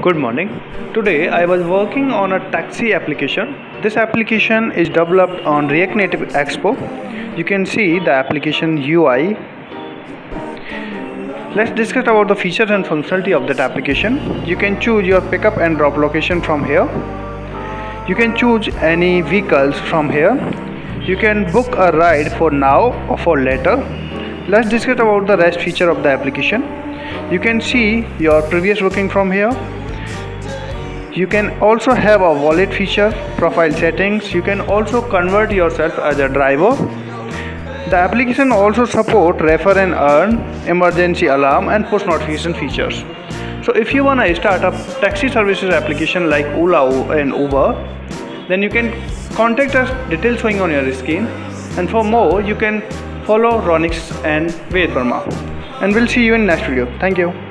Good morning. Today I was working on a taxi application. This application is developed on React Native Expo. You can see the application UI. Let's discuss about the features and functionality of that application. You can choose your pickup and drop location from here. You can choose any vehicles from here. You can book a ride for now or for later. Let's discuss about the rest feature of the application. You can see your previous booking from here. You can also have a wallet feature, profile settings. You can also convert yourself as a driver. The application also support refer and earn, emergency alarm and push notification features. So if you want to start a taxi services application like Ola and Uber, then you can contact us, details showing on your screen. And for more, you can follow Ronix and Ved Verma. And we'll see you in next video. Thank you.